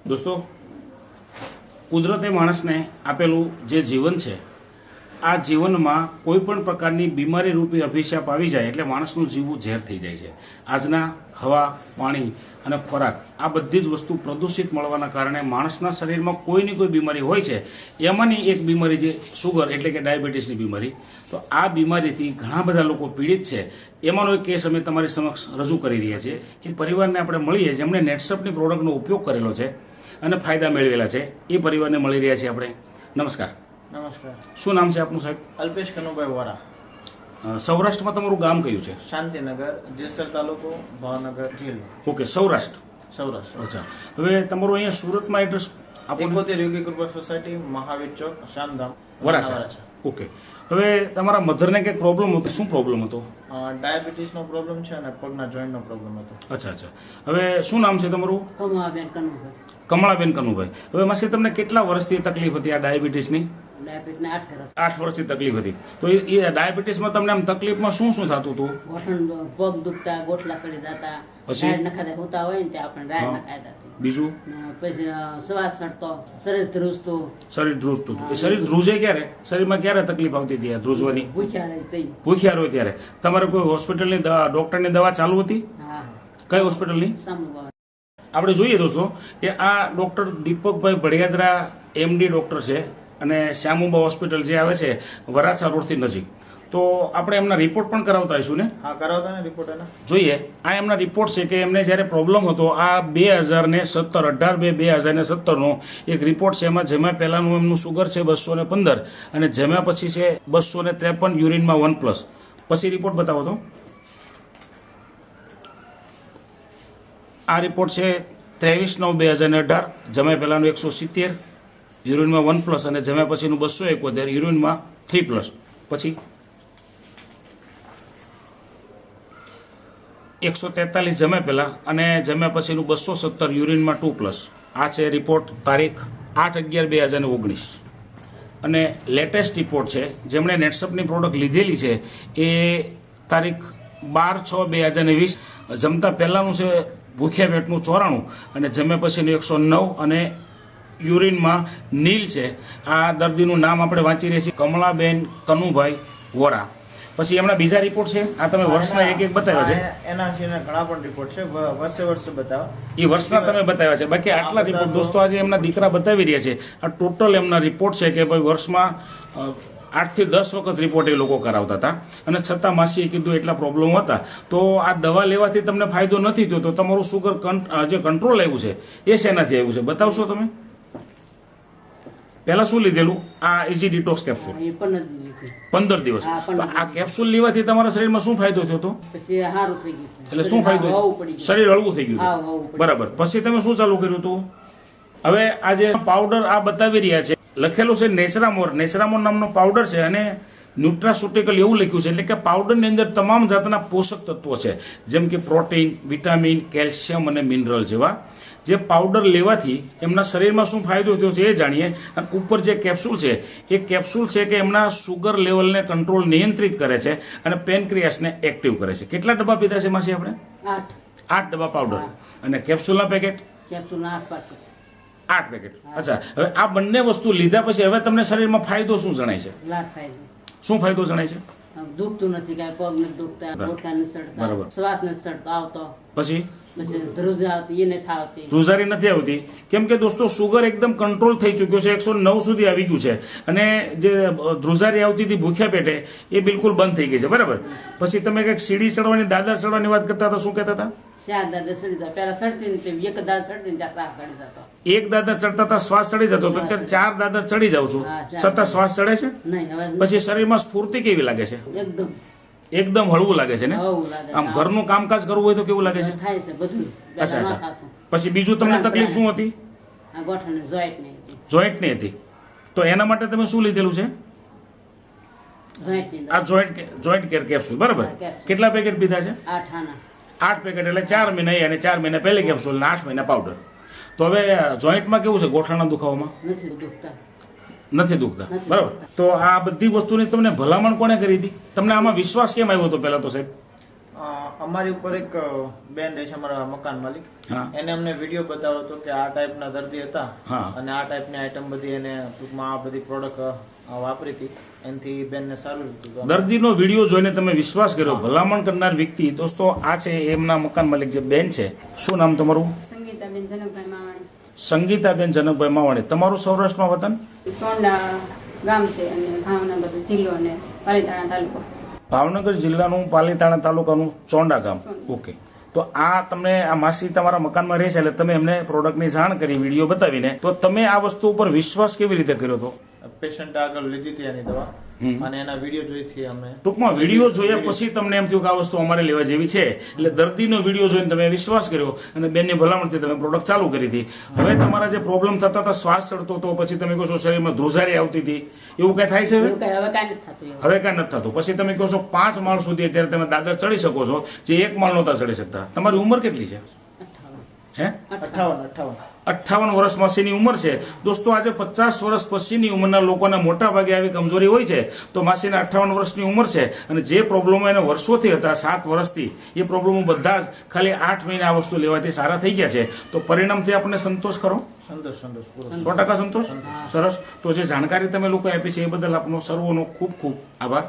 દોસ્તો, કુદરતે માણસને આપેલું જે જીવન છે, આ જીવનમાં કોઈ પણ પ્રકારની બીમારી રૂપી અભિશાપ આવી જાય એટલે માણસનું જીવવું ઝેર થઈ જાય છે. આજના હવા, પાણી અને ખોરાક આ બધી જ વસ્તુ પ્રદૂષિત મળવાના કારણે માણસના શરીરમાં કોઈની કોઈ બીમારી હોય છે. એમાંની એક બીમારી જે સુગર એટલે કે ડાયાબિટીસની બીમારી. તો આ બીમારીથી ઘણા બધા લોકો પીડિત છે. એમાંનો એક કેસ અમે તમારી સમક્ષ રજૂ કરી રહ્યા છીએ. એ પરિવારને આપણે મળીએ જેમણે નેટસપની પ્રોડક્ટનો ઉપયોગ કરેલો છે અને ફાયદા મેળવેલા છે. એ પરિવારને મળી રહ્યા છીએ આપણે. નમસ્કાર. નમસ્કાર. શું નામ છે આપનું સાહેબ? અલ્પેશ કનુભાઈ વોરા. સૌરાષ્ટ્રમાં તમારું ગામ કયું છે? શાંતિનગર, જેસર તાલુકો, ભાવનગર જિલ્લો. ઓકે, સૌરાષ્ટ્ર. સૌરાષ્ટ્ર. અચ્છા, હવે તમારું અહીંયા સુરતમાં એડ્રેસ આપો. 71 યોગી કૃપા સોસાયટી, મહાવીર ચોક, શાનધામ, વરાછા. ઓકે, હવે તમારા મધરને કંઈક પ્રોબ્લેમ હતો? શું પ્રોબ્લેમ હતો? ડાયાબિટીસનો પ્રોબ્લેમ છે અને પગના જોઈન્ટનો પ્રોબ્લેમ હતો. અચ્છા અચ્છા. હવે શું નામ છે તમારું? કમળાબેન કનુભાઈ. કમળાબેન કનુભાઈ. હવે માસી, તમને કેટલા વર્ષથી તકલીફ હતી આ ડાયાબિટીસની? 8 વર્ષથી તકલીફ હતી. તો એ ડાયાબિટીસમાં તમને આમ તકલીફમાં શું શું થતું હતું? ગોઠણ પગ દુખતા, ગોઠલા ચડી જતા, પછી? રાડ નખાતા હોતા હોય ને તે આપણે રાડ નખાતા હતી. બીજું? ને પછી શ્વાસ ચડતો, શરીર ધ્રુજતું. શરીર ધ્રુજતું હતું. એ શરીર ધ્રુજે ક્યારે? શરીરમાં ક્યારે તકલીફ આવતી હતી આ ધ્રુજવાની? ભૂખ્યા રહી તઈ. ભૂખ્યા રહો ત્યારે. તમારે કોઈ હોસ્પિટલની ડોક્ટરની દવા ચાલુ હતી? હા. કઈ હોસ્પિટલની? સામું. આપણે જોઈએ દોસ્તો કે આ ડૉક્ટર દીપકભાઈ ભડિયાદરા એમડી ડૉક્ટર છે અને શ્યામુબા હોસ્પિટલ જે આવે છે વરાછા રોડથી નજીક. તો આપણે એમના રિપોર્ટ પણ કરાવતા હશું ને? હા, કરાવતા ને રિપોર્ટ એના. જોઈએ, આ એમના રિપોર્ટ છે કે એમને જ્યારે પ્રોબ્લેમ હતો આ 2017 18/2/2017નો એક રિપોર્ટ છે. એમાં જેમાં પહેલાંનું એમનું સુગર છે 215 અને જેમાં પછી છે 253, યુરિનમાં 1+. પછી રિપોર્ટ બતાવો તો. આ રિપોર્ટ છે 23/9/2018, જમ્યા પહેલાંનું 170, યુરિનમાં 1+, અને જમ્યા પછીનું 271, યુરિનમાં 3+. પછી 143 જમ્યા પહેલાં અને જમ્યા પછીનું 217, યુરિનમાં 2+. આ છે રિપોર્ટ તારીખ 8/11/2019. અને લેટેસ્ટ રિપોર્ટ છે જેમણે નેટસપની પ્રોડક્ટ લીધેલી છે એ તારીખ 12/6/2020, જમતા પહેલાંનું છે ભૂખ્યા પેટનું 94 અને જમ્યા પછીનું 109 અને યુરિનમાં નીલ છે. આ દર્દીનું નામ આપણે વાંચી રહ્યા છીએ, કમળાબેન કનુભાઈ વોરા. પછી એમના બીજા રિપોર્ટ છે, આ તમે વર્ષના એક બતાવ્યા છે. એના છે ઘણા પણ રિપોર્ટ છે, વર્ષે બતાવ્યા. એ વર્ષના તમે બતાવ્યા છે. બાકી આટલા રિપોર્ટ દોસ્તો આજે એમના દીકરા બતાવી રહ્યા છે. આ ટોટલ એમના રિપોર્ટ છે કે ભાઈ વર્ષમાં 8 થી 10 વખત રિપોર્ટ એ લોકો કરાવતા હતા અને છતાં માસીએ કીધું એટલા પ્રોબ્લેમ હતા. તો આ દવા લેવાથી તમને ફાયદો નથી થયો. તો તમારું સુગર જે કંટ્રોલ આવ્યું છે એ શેનાથી આવ્યું છે બતાવશો તમે? પહેલા શું લીધેલું? આ ઇઝી ડિટોક્સ કેપ્સ્યુલ. 15 દિવસ. તો આ કેપ્સ્યુલ લેવાથી તમારા શરીરમાં શું ફાયદો થયો હતો? પછી સારું થઈ ગયું. એટલે શું ફાયદો? શરીર હળવું થઈ ગયું. બરાબર. પછી તમે શું ચાલુ કર્યું હતું? હવે આ જે પાવડર આ બતાવી રહ્યા છે, લખેલું છે નેચરામોર. નેચરામોર નામનો પાવડર છે અને ન્યુટ્રાસ્યુટિકલ એવું લખ્યું છે. એટલે કે પાવડરની અંદર તમામ જાતના પોષક તત્વો છે, જેમ કે પ્રોટીન, વિટામિન, કેલ્શિયમ અને મિનરલ જેવા. જે પાવડર લેવાથી એમના શરીરમાં શું ફાયદો થયો છે એ જાણીએ. અને ઉપર જે કેપ્સ્યુલ છે એ કેપ્સ્યુલ છે કે એમના સુગર લેવલને કંટ્રોલ નિયંત્રિત કરે છે અને પેનક્રિયાસને એક્ટિવ કરે છે. કેટલા ડબ્બા પીધા છે માસી આપણે? 8 ડબ્બા પાવડર. અને કેપ્સ્યુલના પેકેટ? કેપ્સ્યુલના 8 પેકેટ. અચ્છા, હવે આ બંને વસ્તુ લીધા પછી હવે તમને શરીરમાં ફાયદો શું જણાય છે? શું ફાયદો જણાય છે? દુખતું નથી, કાંઈ પગ નથી દુખતા, ગોઠલા નથી ચડતા, શ્વાસ નથી ચડતો આવતો. પછી ધ્રુજારી નથી આવતી. કેમ કે દોસ્તો સુગર એકદમ કંટ્રોલ થઈ ચૂક્યો છે, 109 સુધી આવી ગયું છે. અને જે ધ્રુજારી આવતી હતી ભૂખ્યા પેટે એ બિલકુલ બંધ થઈ ગઈ છે. બરાબર. પછી તમે કંઈક સીડી ચડવાની, દાદર ચડવાની વાત કરતા હતા, શું કહેતા હતા? 4 દાદર ચડી જતા. પહેલા ચડતી એક દાદર ચડતી ચડી જતો. એક દાદર ચડતા હતા, શ્વાસ ચડી જતો. તો અત્યારે 4 દાદર ચડી જાઉં છું, છતાં શ્વાસ ચડે છે? પછી શરીરમાં સ્ફૂર્તિ કેવી લાગે છે? એકદમ હળવું લાગે છે ને? આમ ઘરનું કામકાજ કરવું હોય તો કેવું લાગે છે? અચ્છા અચ્છા. પછી બીજું તમને તકલીફ શું હતી? જોઈન્ટની હતી. તો એના માટે તમે શું લીધેલું છે? આ જોઈન્ટ કેર કેપ્સ્યુલ. બરાબર. કેટલા પેકેટ પીધા છે? 8 પેકેટ. એટલે 4 મહિના અને 4 મહિના પહેલી કેપ્સ્યુલ અને 8 મહિના પાવડર. તો હવે જોઈન્ટમાં કેવું છે? ગોઠણાના દુખાવામાં નથી દુખતા. બરાબર. તો આ બધી વસ્તુની તમને ભલામણ કોને કરી હતી? તમને આમાં વિશ્વાસ કેમ આવ્યો હતો પહેલા તો સાહેબ? અમારી ઉપર એક બેન રહે છે અમારા મકાન માલિક હા એને અમને વિડીયો બતાવ્યો હતો કે આ ટાઈપના દર્દી હતા હા. અને આ ટાઈપની આઈટમ બધી એને ટૂંકમાં આ બધી પ્રોડક્ટ વાપરી હતી એનાથી બેનને સારું હતું. દર્દીનો વિડીયો જોઈને તમે વિશ્વાસ કર્યો, ભલામણ કરનાર વ્યક્તિ. દોસ્તો આ છે એમના મકાન માલિક જે બેન છે. શું નામ તમારું? સંગીતાબેન જનકભાઈ માવાણી. સંગીતાબેન જનકભાઈ માવાણી. તમારું સૌરાષ્ટ્રમાં વતન? ચોંડા ગામ છે અને ભાવનગર જિલ્લો અને પાલીતાણા તાલુકો. ભાવનગર જિલ્લાનું પાલીતાણા તાલુકાનું ચોંડા ગામ. ઓકે. તો આ તમને આ માસી તમારા મકાનમાં રહે છે એટલે તમે એમને પ્રોડક્ટની જાણ કરી વિડીયો બતાવીને, તો તમે આ વસ્તુ ઉપર વિશ્વાસ કેવી રીતે કર્યો હતો? પેશન્ટ આગળ લીધી હતી એની દવા અને એના વિડીયો જોઈથી અમે ટૂંકમાં વિડીયો જોયા પછી તમને એમ થયું કે આ વસ્તુ અમારે લેવા જેવી છે, એટલે દર્દીનો વિડીયો જોઈને તમે વિશ્વાસ કર્યો અને બેનની ભલામણથી તમે પ્રોડક્ટ ચાલુ કરી હતી. હવે તમારા જે પ્રોબ્લેમ થતા હતા, શ્વાસ ચડતો હતો, પછી તમે કહો છો શરીરમાં ધ્રુજારી આવતી હતી, એવું કઈ થાય છે હવે? એવું કઈ હવે કાંઈ નથી થતું એવું. હવે કાંઈ નથી થતું. પછી તમે કહો છો 5 માળ સુધી અત્યારે તમે દાદર ચડી શકો છો, જે 1 માળ નહોતા ચડી શકતા. તમારી ઉંમર કેટલી છે? 58. હે? 58 58 વર્ષ પછીની ઉંમર છે. દોસ્તો આજે 50 વર્ષ પછીની ઉંમરના લોકોને મોટા ભાગે આવી કમજોરી હોય છે. તો માસીને 58 વર્ષની ઉંમર છે અને જે પ્રોબ્લેમો એને વર્ષોથી હતા, 7 વર્ષથી, એ પ્રોબ્લેમો બધા જ ખાલી 8 મહિને આ વસ્તુ લેવાથી સારા થઈ ગયા છે. તો પરિણામથી આપણને સંતોષ કરો? સંતોષ પૂરો. 100% સંતોષ. સરસ. તો જે જાણકારી તમે લોકો આપી છે એ બદલ આપનો સર્વોનો ખૂબ ખૂબ આભાર.